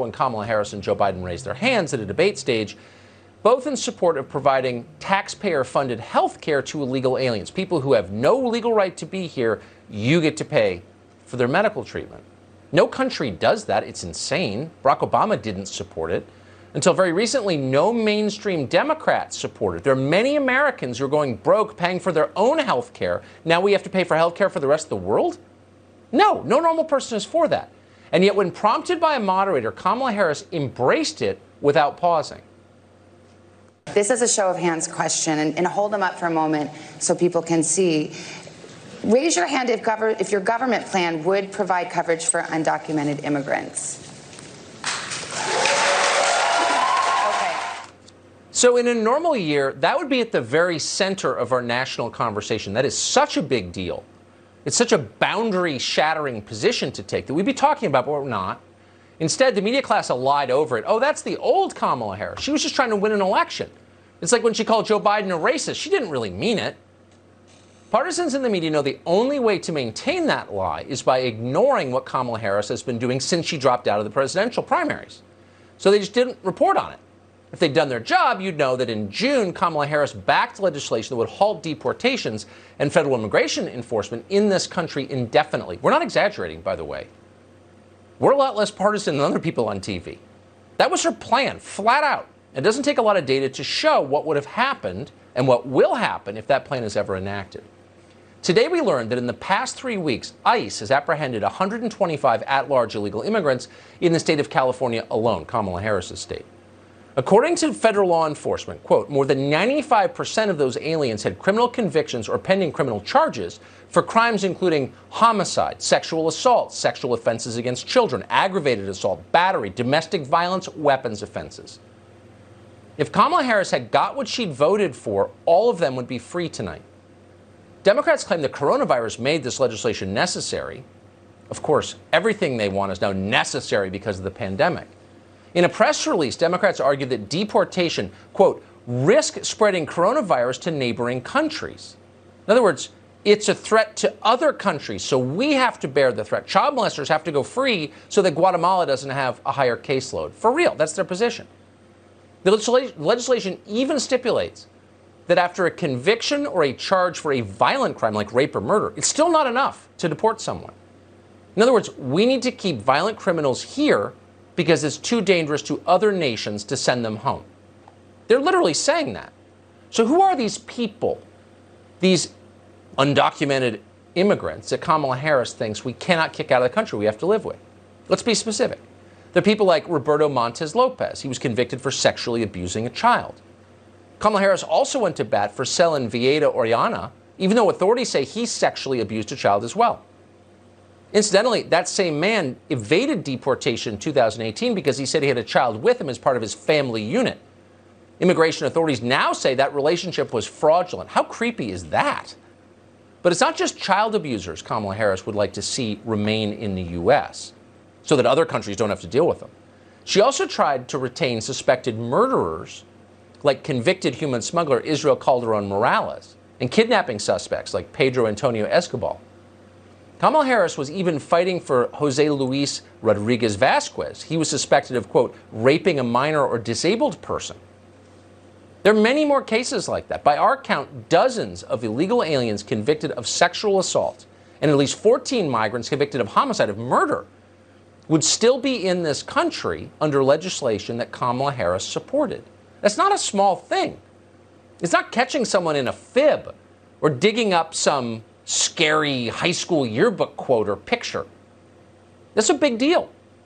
when Kamala Harris and Joe Biden raised their hands at a debate stage, both in support of providing taxpayer-funded health care to illegal aliens, people who have no legal right to be here. You get to pay for their medical treatment. No country does that. It's insane. Barack Obama didn't support it. Until very recently, no mainstream Democrats support it. There are many Americans who are going broke paying for their own health care. Now we have to pay for health care for the rest of the world? No normal person is for that. And yet when prompted by a moderator, Kamala Harris embraced it without pausing. This is a show of hands question, and hold them up for a moment so people can see. Raise your hand if your government plan would provide coverage for undocumented immigrants. Okay. So in a normal year, that would be at the very center of our national conversation. That is such a big deal. It's such a boundary-shattering position to take that we'd be talking about, but we're not. Instead, the media class lied over it. Oh, that's the old Kamala Harris. She was just trying to win an election. It's like when she called Joe Biden a racist. She didn't really mean it. Partisans in the media know the only way to maintain that lie is by ignoring what Kamala Harris has been doing since she dropped out of the presidential primaries. So they just didn't report on it. If they'd done their job, you'd know that in June, Kamala Harris backed legislation that would halt deportations and federal immigration enforcement in this country indefinitely. We're not exaggerating, by the way. We're a lot less partisan than other people on TV. That was her plan, flat out. It doesn't take a lot of data to show what would have happened and what will happen if that plan is ever enacted. Today we learned that in the past 3 weeks, ICE has apprehended 125 at-large illegal immigrants in the state of California alone, Kamala Harris's state. According to federal law enforcement, quote, more than 95% of those aliens had criminal convictions or pending criminal charges for crimes including homicide, sexual assault, sexual offenses against children, aggravated assault, battery, domestic violence, weapons offenses. If Kamala Harris had got what she'd voted for, all of them would be free tonight. Democrats claim the coronavirus made this legislation necessary. Of course, everything they want is now necessary because of the pandemic. In a press release, Democrats argued that deportation, quote, risk spreading coronavirus to neighboring countries. In other words, it's a threat to other countries, so we have to bear the threat. Child molesters have to go free so that Guatemala doesn't have a higher caseload. For real, that's their position. The legislation even stipulates that after a conviction or a charge for a violent crime like rape or murder, it's still not enough to deport someone. In other words, we need to keep violent criminals here because it's too dangerous to other nations to send them home. They're literally saying that. So who are these people, these undocumented immigrants that Kamala Harris thinks we cannot kick out of the country, we have to live with? Let's be specific. They're people like Roberto Montes Lopez. He was convicted for sexually abusing a child. Kamala Harris also went to bat for Selin Vieda Oriana, even though authorities say he sexually abused a child as well. Incidentally, that same man evaded deportation in 2018 because he said he had a child with him as part of his family unit. Immigration authorities now say that relationship was fraudulent. How creepy is that? But it's not just child abusers Kamala Harris would like to see remain in the U.S. so that other countries don't have to deal with them. She also tried to retain suspected murderers like convicted human smuggler Israel Calderon Morales and kidnapping suspects like Pedro Antonio Escobar. Kamala Harris was even fighting for Jose Luis Rodriguez Vasquez. He was suspected of, quote, raping a minor or disabled person. There are many more cases like that. By our count, dozens of illegal aliens convicted of sexual assault and at least 14 migrants convicted of homicide, of murder, would still be in this country under legislation that Kamala Harris supported. That's not a small thing. It's not catching someone in a fib or digging up some scary high school yearbook quote or picture. That's a big deal.